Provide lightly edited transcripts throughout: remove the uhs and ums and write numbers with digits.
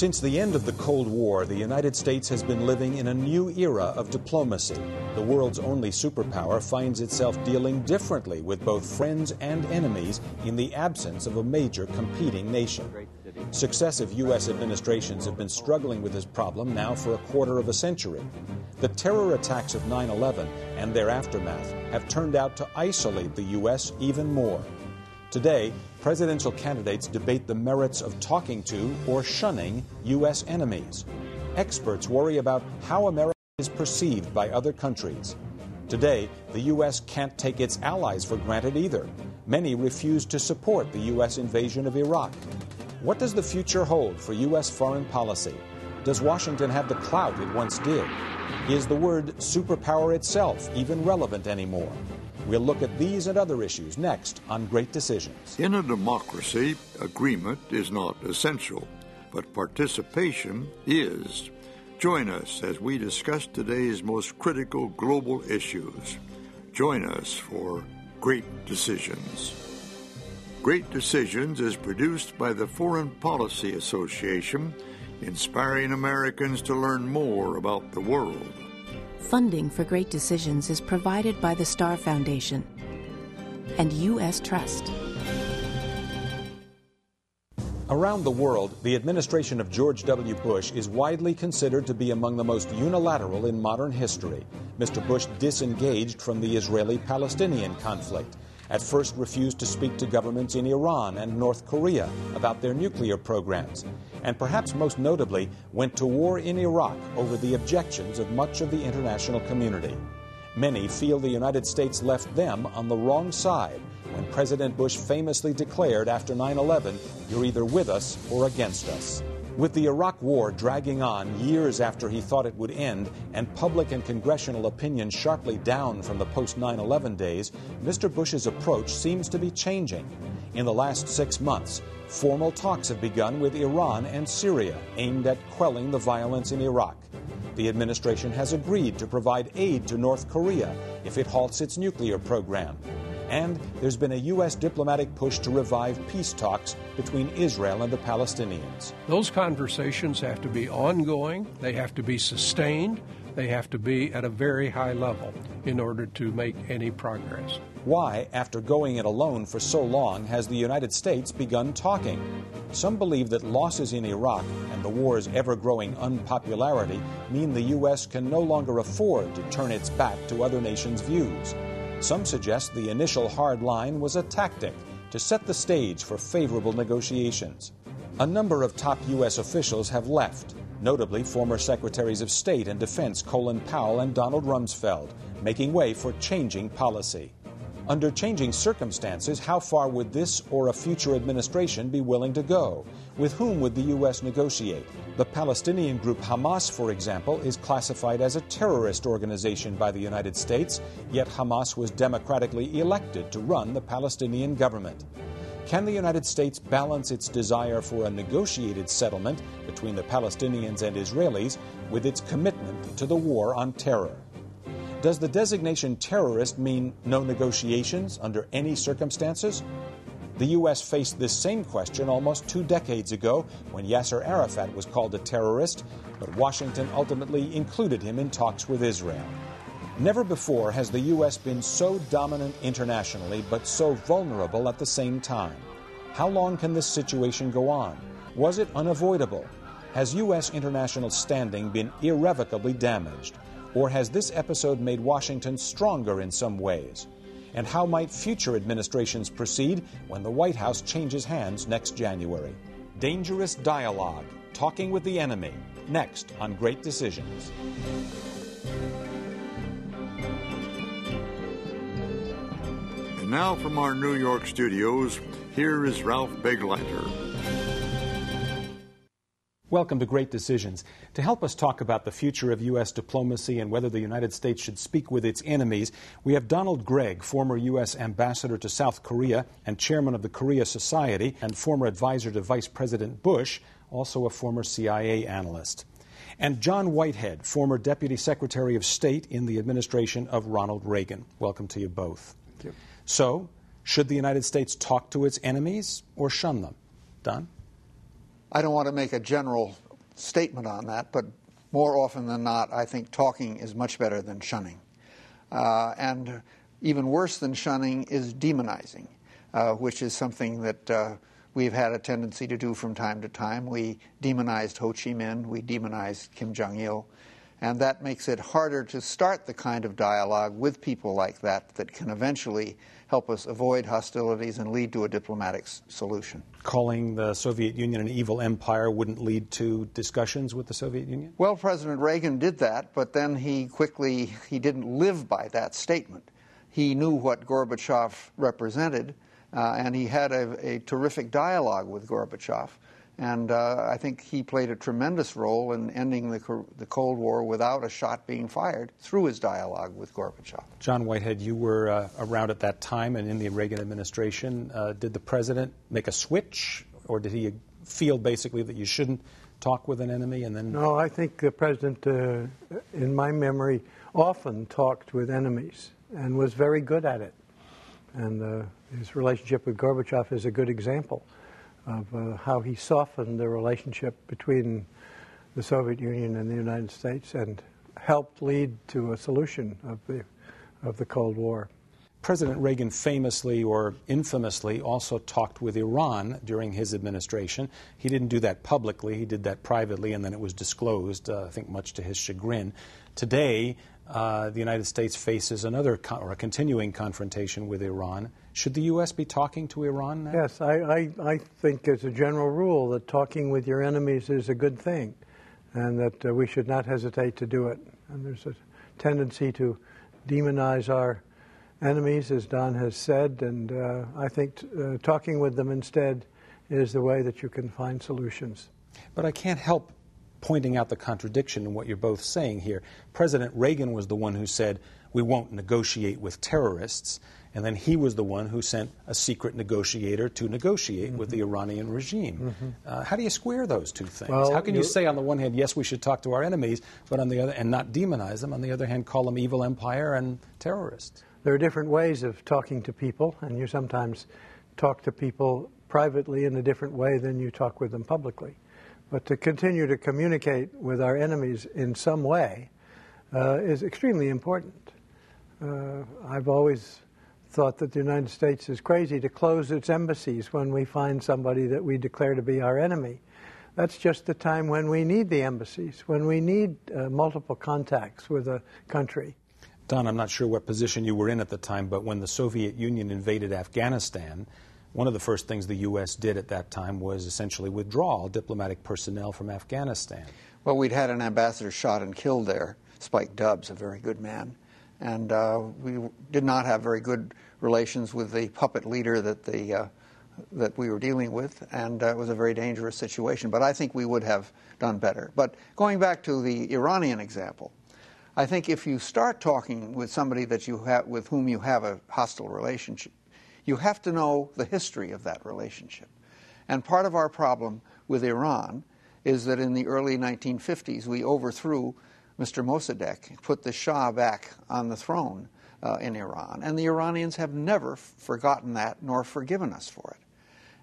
Since the end of the Cold War, the United States has been living in a new era of diplomacy. The world's only superpower finds itself dealing differently with both friends and enemies in the absence of a major competing nation. Successive U.S. administrations have been struggling with this problem now for a quarter of a century. The terror attacks of 9/11 and their aftermath have turned out to isolate the U.S. even more. Today, presidential candidates debate the merits of talking to or shunning U.S. enemies. Experts worry about how America is perceived by other countries. Today, the U.S. can't take its allies for granted either. Many refuse to support the U.S. invasion of Iraq. What does the future hold for U.S. foreign policy? Does Washington have the clout it once did? Is the word superpower itself even relevant anymore? We'll look at these and other issues next on Great Decisions. In a democracy, agreement is not essential, but participation is. Join us as we discuss today's most critical global issues. Join us for Great Decisions. Great Decisions is produced by the Foreign Policy Association, inspiring Americans to learn more about the world. Funding for Great Decisions is provided by the Star Foundation and U.S. Trust. Around the world, the administration of George W. Bush is widely considered to be among the most unilateral in modern history. Mr. Bush disengaged from the Israeli-Palestinian conflict, at first refused to speak to governments in Iran and North Korea about their nuclear programs, and perhaps most notably went to war in Iraq over the objections of much of the international community. Many feel the United States left them on the wrong side when President Bush famously declared after 9/11, "You're either with us or against us." With the Iraq War dragging on years after he thought it would end and public and congressional opinion sharply down from the post-9/11 days, Mr. Bush's approach seems to be changing. In the last 6 months, formal talks have begun with Iran and Syria aimed at quelling the violence in Iraq. The administration has agreed to provide aid to North Korea if it halts its nuclear program. And there's been a U.S. diplomatic push to revive peace talks between Israel and the Palestinians. Those conversations have to be ongoing, they have to be sustained, they have to be at a very high level in order to make any progress. Why, after going it alone for so long, has the United States begun talking? Some believe that losses in Iraq and the war's ever-growing unpopularity mean the U.S. can no longer afford to turn its back to other nations' views. Some suggest the initial hard line was a tactic to set the stage for favorable negotiations. A number of top U.S. officials have left, notably former Secretaries of State and Defense Colin Powell and Donald Rumsfeld, making way for changing policy. Under changing circumstances, how far would this or a future administration be willing to go? With whom would the U.S. negotiate? The Palestinian group Hamas, for example, is classified as a terrorist organization by the United States, yet Hamas was democratically elected to run the Palestinian government. Can the United States balance its desire for a negotiated settlement between the Palestinians and Israelis with its commitment to the war on terror? Does the designation terrorist mean no negotiations under any circumstances? The U.S. faced this same question almost 2 decades ago when Yasser Arafat was called a terrorist, but Washington ultimately included him in talks with Israel. Never before has the U.S. been so dominant internationally, but so vulnerable at the same time. How long can this situation go on? Was it unavoidable? Has U.S. international standing been irrevocably damaged? Or has this episode made Washington stronger in some ways? And how might future administrations proceed when the White House changes hands next January? Dangerous dialogue, talking with the enemy, next on Great Decisions. And now from our New York studios, here is Ralph Begleiter. Welcome to Great Decisions. To help us talk about the future of U.S. diplomacy and whether the United States should speak with its enemies, we have Donald Gregg, former U.S. ambassador to South Korea and chairman of the Korea Society and former advisor to Vice President Bush, also a former CIA analyst. And John Whitehead, former Deputy Secretary of State in the administration of Ronald Reagan. Welcome to you both. Thank you. So, should the United States talk to its enemies or shun them? Don? I don't want to make a general statement on that, but more often than not, I think talking is much better than shunning. And even worse than shunning is demonizing, which is something that we've had a tendency to do from time to time. We demonized Ho Chi Minh, we demonized Kim Jong-il, and that makes it harder to start the kind of dialogue with people like that can eventually help us avoid hostilities and lead to a diplomatic solution. Calling the Soviet Union an evil empire wouldn't lead to discussions with the Soviet Union? Well, President Reagan did that, but then he didn't live by that statement. He knew what Gorbachev represented, and he had a terrific dialogue with Gorbachev. And I think he played a tremendous role in ending the Cold War without a shot being fired through his dialogue with Gorbachev. John Whitehead, you were around at that time and in the Reagan administration. Did the president make a switch, or did he feel basically that you shouldn't talk with an enemy and then... No, I think the president, in my memory, often talked with enemies and was very good at it. And his relationship with Gorbachev is a good example of how he softened the relationship between the Soviet Union and the United States and helped lead to a solution of the Cold War. President Reagan famously or infamously also talked with Iran during his administration. He didn't do that publicly. He did that privately, and then it was disclosed, I think much to his chagrin. Today, the United States faces a continuing confrontation with Iran. Should the U.S. be talking to Iran now? Yes, I think as a general rule that talking with your enemies is a good thing, and that we should not hesitate to do it. And there's a tendency to demonize our enemies, as Don has said, and I think talking with them instead is the way that you can find solutions. But I can't help pointing out the contradiction in what you're both saying here. President Reagan was the one who said, we won't negotiate with terrorists, and then he was the one who sent a secret negotiator to negotiate with the Iranian regime. How do you square those two things? Well, how can you say on the one hand, yes, we should talk to our enemies, but on the other, and not demonize them, on the other hand, call them evil empire and terrorists? There are different ways of talking to people, and you sometimes talk to people privately in a different way than you talk with them publicly. But to continue to communicate with our enemies in some way is extremely important. I've always thought that the United States is crazy to close its embassies when we find somebody that we declare to be our enemy. That's just the time when we need the embassies, when we need multiple contacts with a country. Don, I'm not sure what position you were in at the time, but when the Soviet Union invaded Afghanistan, one of the first things the U.S. did at that time was essentially withdraw all diplomatic personnel from Afghanistan. Well, we'd had an ambassador shot and killed there, Spike Dubs, a very good man. And we did not have very good relations with the puppet leader that we were dealing with, and it was a very dangerous situation. But I think we would have done better. But going back to the Iranian example, I think if you start talking with somebody with whom you have a hostile relationship, you have to know the history of that relationship. And part of our problem with Iran is that in the early 1950s, we overthrew Mr. Mossadegh, put the Shah back on the throne in Iran. And the Iranians have never forgotten that nor forgiven us for it.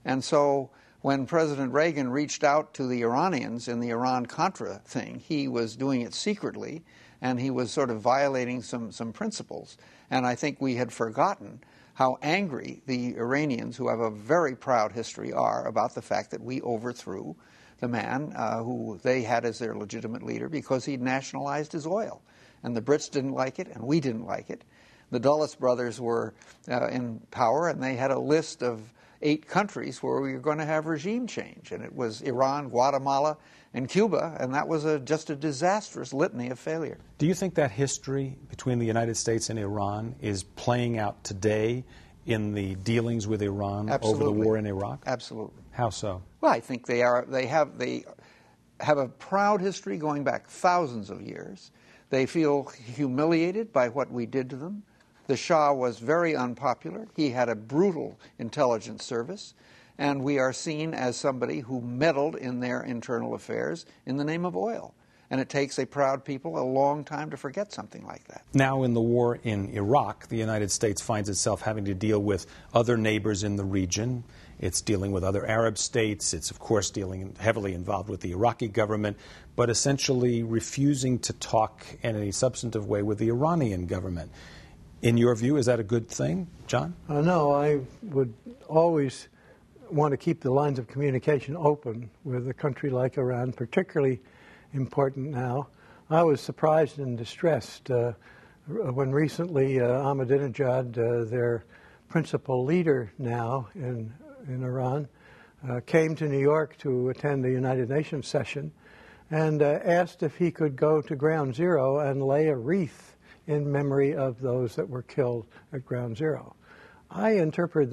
And so when President Reagan reached out to the Iranians in the Iran-Contra thing, he was doing it secretly, and he was sort of violating some principles. And I think we had forgotten how angry the Iranians, who have a very proud history, are about the fact that we overthrew the man who they had as their legitimate leader because he'd nationalized his oil. And the Brits didn't like it, and we didn't like it. The Dulles brothers were in power, and they had a list of 8 countries where we were going to have regime change. And it was Iran, Guatemala, and Cuba, and that was just a disastrous litany of failure. Do you think that history between the United States and Iran is playing out today in the dealings with Iran over the war in Iraq? Absolutely. How so? Well, I think they have a proud history going back thousands of years. They feel humiliated by what we did to them. The Shah was very unpopular. He had a brutal intelligence service, and we are seen as somebody who meddled in their internal affairs in the name of oil. And it takes a proud people a long time to forget something like that. Now in the war in Iraq, the United States finds itself having to deal with other neighbors in the region. It's dealing with other Arab states. It's, of course, dealing heavily involved with the Iraqi government, but essentially refusing to talk in any substantive way with the Iranian government. In your view, is that a good thing, John? No, I would always want to keep the lines of communication open with a country like Iran, particularly important now. I was surprised and distressed when recently Ahmadinejad, their principal leader now in Iran, came to New York to attend a United Nations session and asked if he could go to Ground Zero and lay a wreath in memory of those that were killed at Ground Zero. I interpreted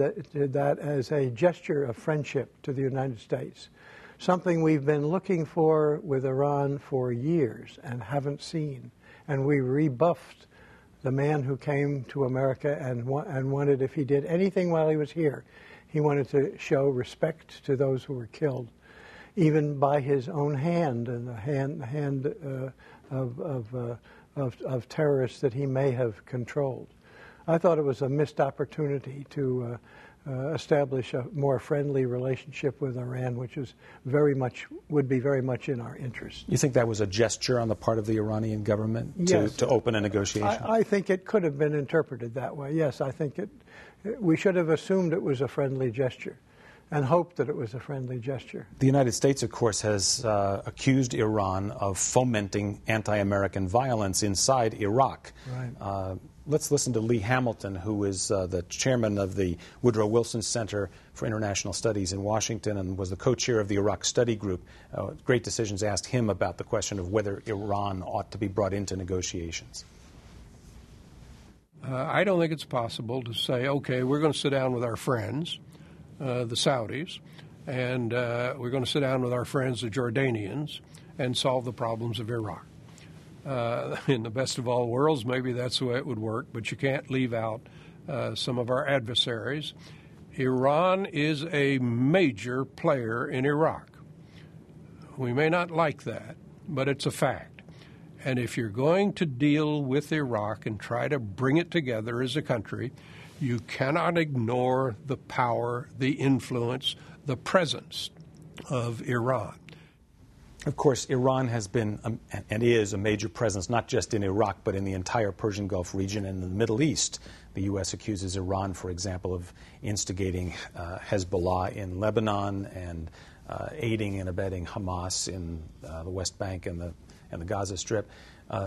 that as a gesture of friendship to the United States, something we've been looking for with Iran for years and haven't seen. And we rebuffed the man who came to America and wanted, if he did anything while he was here, he wanted to show respect to those who were killed, even by his own hand and the hand of terrorists that he may have controlled. I thought it was a missed opportunity to establish a more friendly relationship with Iran, which is would be very much in our interest. You think that was a gesture on the part of the Iranian government to open a negotiation? I think it could have been interpreted that way. Yes, I think we should have assumed it was a friendly gesture and hoped that it was a friendly gesture. The United States, of course, has accused Iran of fomenting anti-American violence inside Iraq. Right. Let's listen to Lee Hamilton, who is the chairman of the Woodrow Wilson Center for International Studies in Washington and was the co-chair of the Iraq Study Group. Great Decisions asked him about the question of whether Iran ought to be brought into negotiations. I don't think it's possible to say, okay, we're going to sit down with our friends, the Saudis, and we're going to sit down with our friends, the Jordanians, and solve the problems of Iraq. In the best of all worlds, maybe that's the way it would work, but you can't leave out some of our adversaries. Iran is a major player in Iraq. We may not like that, but it's a fact. And if you're going to deal with Iraq and try to bring it together as a country, you cannot ignore the power, the influence, the presence of Iran. Of course, Iran has been and is a major presence, not just in Iraq, but in the entire Persian Gulf region and in the Middle East. The U.S. accuses Iran, for example, of instigating Hezbollah in Lebanon and aiding and abetting Hamas in the West Bank and the Gaza Strip.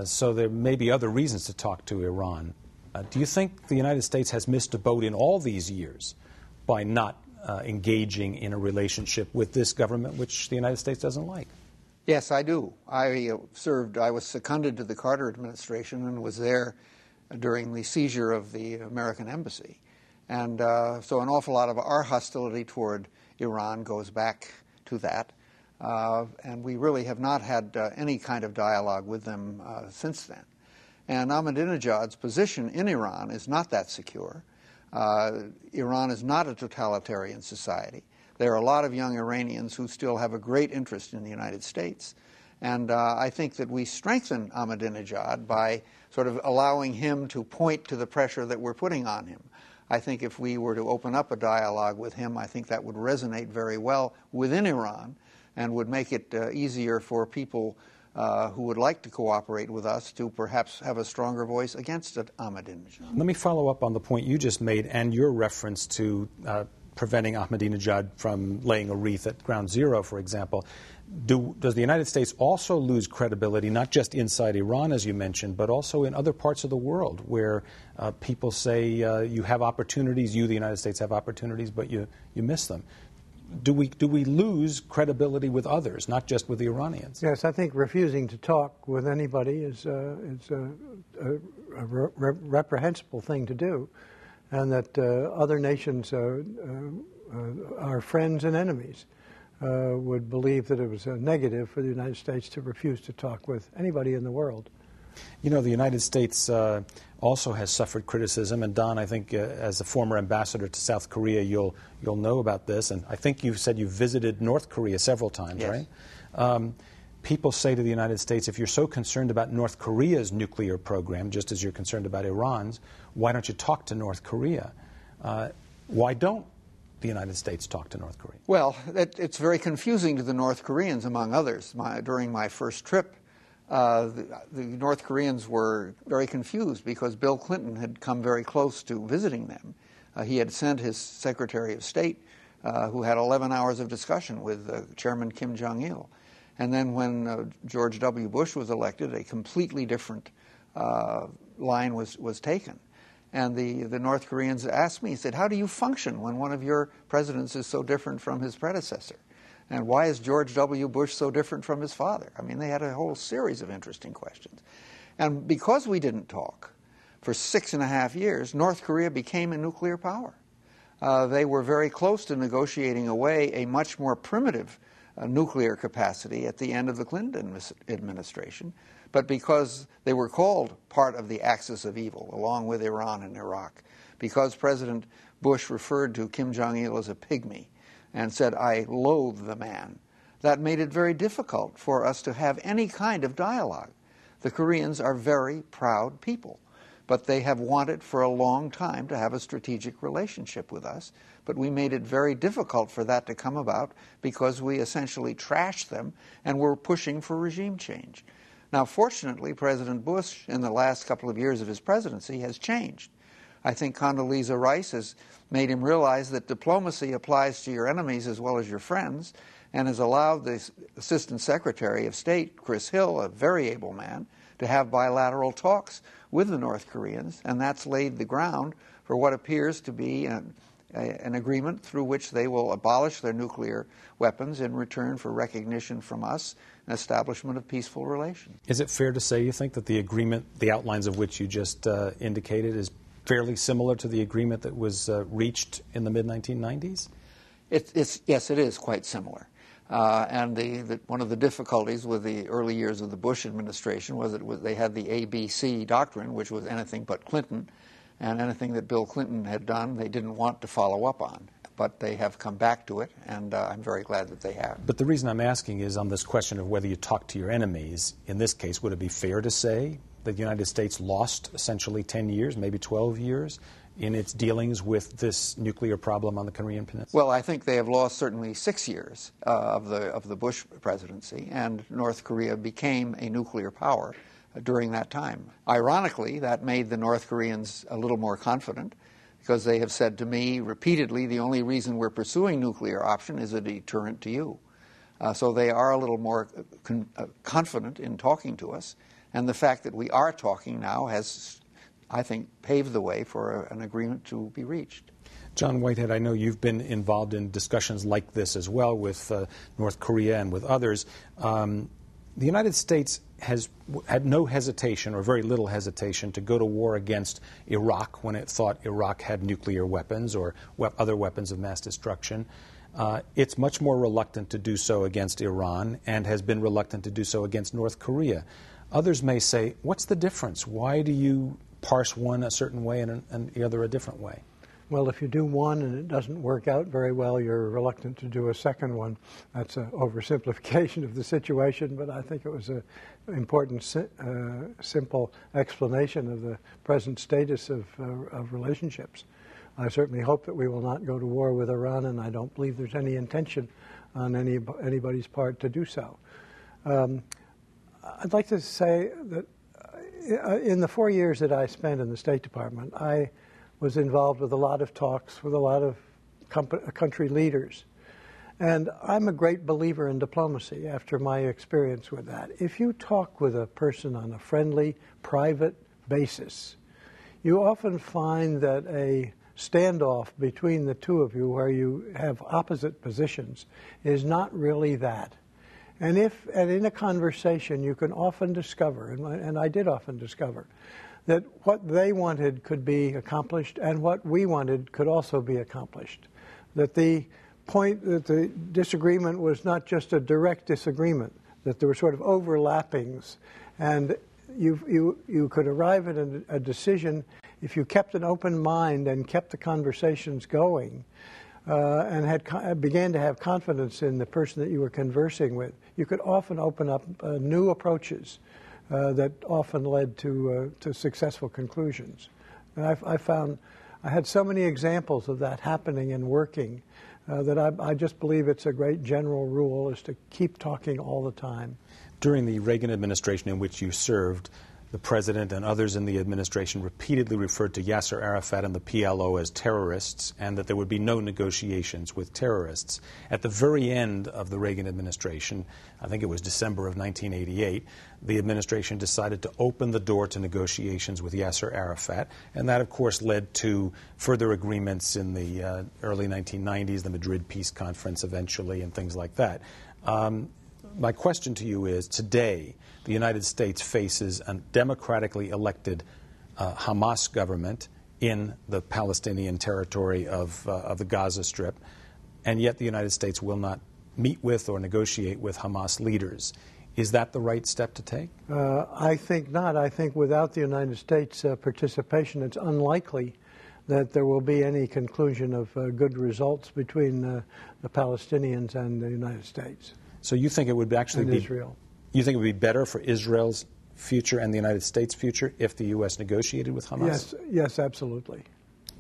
So there may be other reasons to talk to Iran. Do you think the United States has missed a boat in all these years by not engaging in a relationship with this government, which the United States doesn't like? Yes, I do. I was seconded to the Carter administration and was there during the seizure of the American embassy. And so an awful lot of our hostility toward Iran goes back to that. And we really have not had any kind of dialogue with them since then. And Ahmadinejad's position in Iran is not that secure. Iran is not a totalitarian society. There are a lot of young Iranians who still have a great interest in the United States. And I think that we strengthen Ahmadinejad by sort of allowing him to point to the pressure that we're putting on him. I think if we were to open up a dialogue with him, I think that would resonate very well within Iran and would make it easier for people who would like to cooperate with us to perhaps have a stronger voice against Ahmadinejad. Let me follow up on the point you just made and your reference to preventing Ahmadinejad from laying a wreath at Ground Zero, for example. Does the United States also lose credibility, not just inside Iran, as you mentioned, but also in other parts of the world where people say you have opportunities, the United States have opportunities, but you miss them? Do we lose credibility with others, not just with the Iranians? Yes, I think refusing to talk with anybody is a reprehensible thing to do, and that other nations, our friends and enemies, would believe that it was a negative for the United States to refuse to talk with anybody in the world. You know, the United States also has suffered criticism, and Don, I think as a former ambassador to South Korea, you'll know about this, and I think you've said you visited North Korea several times, yes. right? people say to the United States, if you're so concerned about North Korea's nuclear program, just as you're concerned about Iran's, why don't you talk to North Korea? Why don't the United States talk to North Korea? Well, it's very confusing to the North Koreans, among others. During my first trip, the North Koreans were very confused because Bill Clinton had come very close to visiting them. He had sent his Secretary of State, who had 11 hours of discussion with Chairman Kim Jong-il. And then when George W. Bush was elected, a completely different line was taken. And the North Koreans asked me, he said, how do you function when one of your presidents is so different from his predecessor? And why is George W. Bush so different from his father? I mean, they had a whole series of interesting questions. And because we didn't talk for 6.5 years, North Korea became a nuclear power. They were very close to negotiating away a much more primitive nuclear capacity at the end of the Clinton administration. But because they were called part of the axis of evil, along with Iran and Iraq, because President Bush referred to Kim Jong-il as a pygmy and said, I loathe the man, that made it very difficult for us to have any kind of dialogue. The Koreans are very proud people, but they have wanted for a long time to have a strategic relationship with us. But we made it very difficult for that to come about because we essentially trashed them and were pushing for regime change. Now, fortunately, President Bush, in the last couple of years of his presidency, has changed. I think Condoleezza Rice has made him realize that diplomacy applies to your enemies as well as your friends, and has allowed the Assistant Secretary of State, Chris Hill, a very able man, to have bilateral talks with the North Koreans, and that's laid the ground for what appears to be an agreement through which they will abolish their nuclear weapons in return for recognition from us and establishment of peaceful relations. Is it fair to say, you think, that the agreement, the outlines of which you just indicated, is fairly similar to the agreement that was reached in the mid-1990s? Yes, it is quite similar. And one of the difficulties with the early years of the Bush administration was that they had the ABC doctrine, which was anything but Clinton, and anything that Bill Clinton had done they didn't want to follow up on. But they have come back to it, and I'm very glad that they have. But the reason I'm asking is on this question of whether you talk to your enemies. In this case, would it be fair to say that the United States lost essentially 10 years, maybe 12 years, in its dealings with this nuclear problem on the Korean Peninsula? Well, I think they have lost certainly 6 years of the Bush presidency, and North Korea became a nuclear power during that time. Ironically, that made the North Koreans a little more confident, because they have said to me repeatedly, the only reason we're pursuing nuclear option is a deterrent to you. So they are a little more confident in talking to us, and the fact that we are talking now has, I think, paved the way for an agreement to be reached. John Whitehead, I know you've been involved in discussions like this as well with North Korea and with others. The United States has had no hesitation, or very little hesitation, to go to war against Iraq when it thought Iraq had nuclear weapons or other weapons of mass destruction. It's much more reluctant to do so against Iran, and has been reluctant to do so against North Korea. Others may say, what's the difference? Why do you parse one a certain way and the other a different way? Well, if you do one and it doesn't work out very well, you're reluctant to do a second one. That's an oversimplification of the situation, but I think it was an important, simple explanation of the present status of relationships. I certainly hope that we will not go to war with Iran, and I don't believe there's any intention on anybody's part to do so. I'd like to say that in the 4 years that I spent in the State Department, I was involved with a lot of talks with a lot of country leaders. And I'm a great believer in diplomacy after my experience with that. If you talk with a person on a friendly, private basis, you often find that a standoff between the two of you where you have opposite positions is not really that. And in a conversation you can often discover, and I did often discover, that what they wanted could be accomplished and what we wanted could also be accomplished. That the point that the disagreement was not just a direct disagreement, that there were sort of overlappings, and you could arrive at a decision if you kept an open mind and kept the conversations going and began to have confidence in the person that you were conversing with, you could often open up new approaches that often led to successful conclusions. And I had so many examples of that happening and working that I just believe it's a great general rule, is to keep talking all the time. During the Reagan administration in which you served, the president and others in the administration repeatedly referred to Yasser Arafat and the PLO as terrorists, and that there would be no negotiations with terrorists. At the very end of the Reagan administration, I think it was December of 1988, the administration decided to open the door to negotiations with Yasser Arafat, and that, of course, led to further agreements in the early 1990s, the Madrid Peace Conference eventually, and things like that. My question to you is, today, the United States faces a democratically elected Hamas government in the Palestinian territory of the Gaza Strip, and yet the United States will not meet with or negotiate with Hamas leaders. Is that the right step to take? I think not. I think without the United States participation, it's unlikely that there will be any conclusion of good results between the Palestinians and the United States. So you think it would actually be Israel. You think it would be better for Israel's future and the United States' future if the U.S. negotiated with Hamas? Yes, absolutely.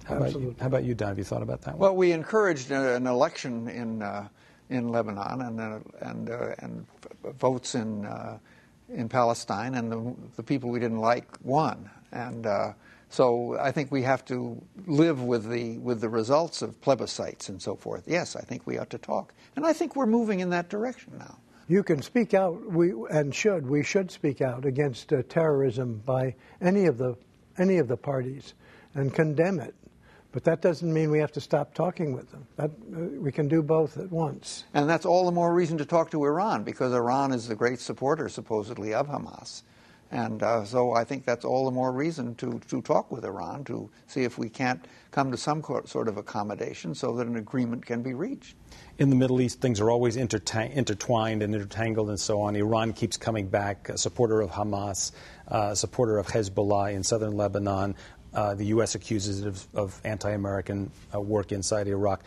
How about you, Don? Have you thought about that one? Well, we encouraged an election in Lebanon and votes in Palestine, and the people we didn't like won. And so I think we have to live with the results of plebiscites and so forth. Yes, I think we ought to talk, and I think we're moving in that direction now. You can speak out, we should speak out against terrorism by any of the parties and condemn it. But that doesn't mean we have to stop talking with them. We can do both at once. And that's all the more reason to talk to Iran, because Iran is the great supporter, supposedly, of Hamas. And so I think that's all the more reason to talk with Iran, to see if we can't come to some sort of accommodation so that an agreement can be reached. In the Middle East, things are always intertwined and intertangled and so on. Iran keeps coming back, a supporter of Hamas, a supporter of Hezbollah in southern Lebanon. The U.S. accuses it of anti-American work inside Iraq.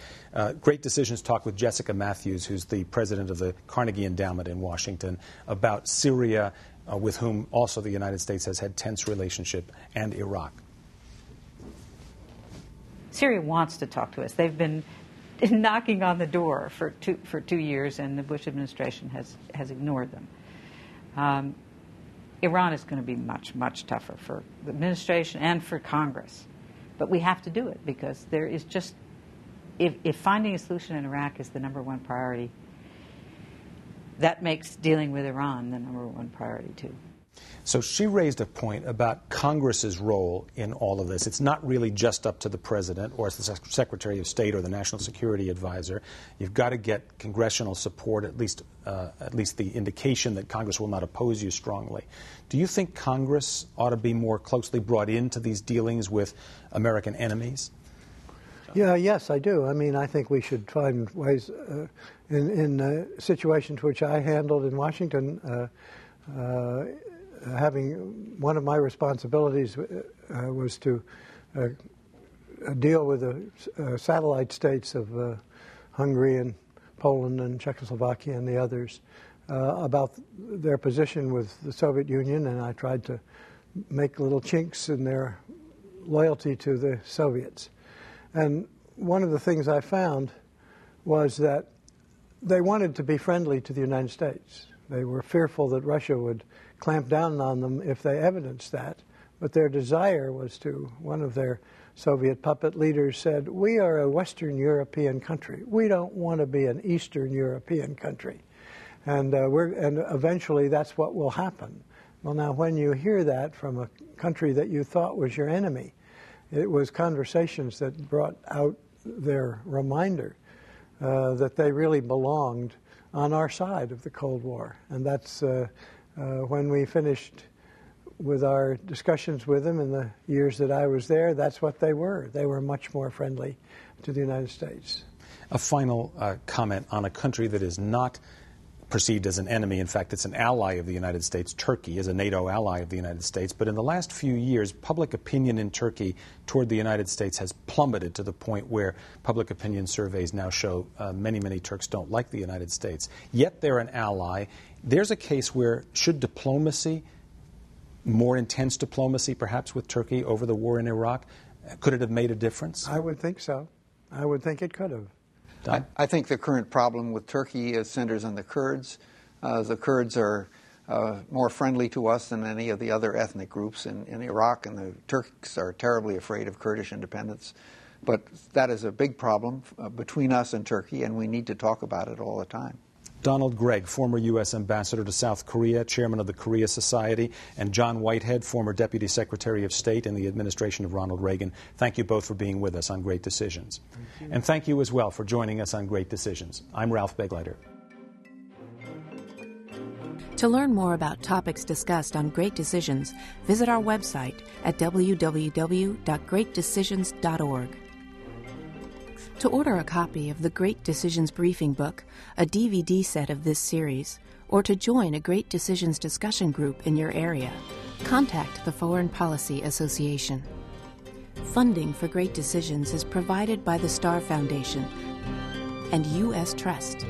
Great Decisions talk with Jessica Matthews, who's the president of the Carnegie Endowment in Washington, about Syria, with whom also the United States has had tense relationship, and Iraq. Syria wants to talk to us. They've been knocking on the door for 2 years, and the Bush administration has ignored them. Iran is going to be much, much tougher for the administration and for Congress. But we have to do it, because there is just, if finding a solution in Iraq is the #1 priority, that makes dealing with Iran the #1 priority, too. So she raised a point about Congress's role in all of this. It's not really just up to the president or the Secretary of State or the National Security Advisor. You've got to get congressional support, at least the indication that Congress will not oppose you strongly. Do you think Congress ought to be more closely brought into these dealings with American enemies? Yes, I do. I mean, I think we should find ways in situations which I handled in Washington. Having one of my responsibilities was to deal with the satellite states of Hungary and Poland and Czechoslovakia and the others about their position with the Soviet Union, and I tried to make little chinks in their loyalty to the Soviets. And one of the things I found was that they wanted to be friendly to the United States. They were fearful that Russia would clamp down on them if they evidenced that. But their desire was to, one of their Soviet puppet leaders said, "We are a Western European country. We don't want to be an Eastern European country." And eventually that's what will happen. Well, now, when you hear that from a country that you thought was your enemy, it was conversations that brought out their reminder that they really belonged on our side of the Cold War. And that's when we finished with our discussions with them in the years that I was there, that's what they were. They were much more friendly to the United States. A final comment on a country that is not perceived as an enemy. In fact, it's an ally of the United States. Turkey is a NATO ally of the United States. But in the last few years, public opinion in Turkey toward the United States has plummeted to the point where public opinion surveys now show many, many Turks don't like the United States. Yet they're an ally. There's a case where should diplomacy, more intense diplomacy perhaps with Turkey over the war in Iraq, could it have made a difference? I would think so. I would think it could have. I think the current problem with Turkey centers on the Kurds. The Kurds are more friendly to us than any of the other ethnic groups in Iraq, and the Turks are terribly afraid of Kurdish independence. But that is a big problem between us and Turkey, and we need to talk about it all the time. Donald Gregg, former U.S. Ambassador to South Korea, chairman of the Korea Society, and John Whitehead, former Deputy Secretary of State in the administration of Ronald Reagan. Thank you both for being with us on Great Decisions. And thank you as well for joining us on Great Decisions. I'm Ralph Begleiter. To learn more about topics discussed on Great Decisions, visit our website at www.greatdecisions.org. To order a copy of the Great Decisions Briefing Book, a DVD set of this series, or to join a Great Decisions discussion group in your area, contact the Foreign Policy Association. Funding for Great Decisions is provided by the Star Foundation and U.S. Trust.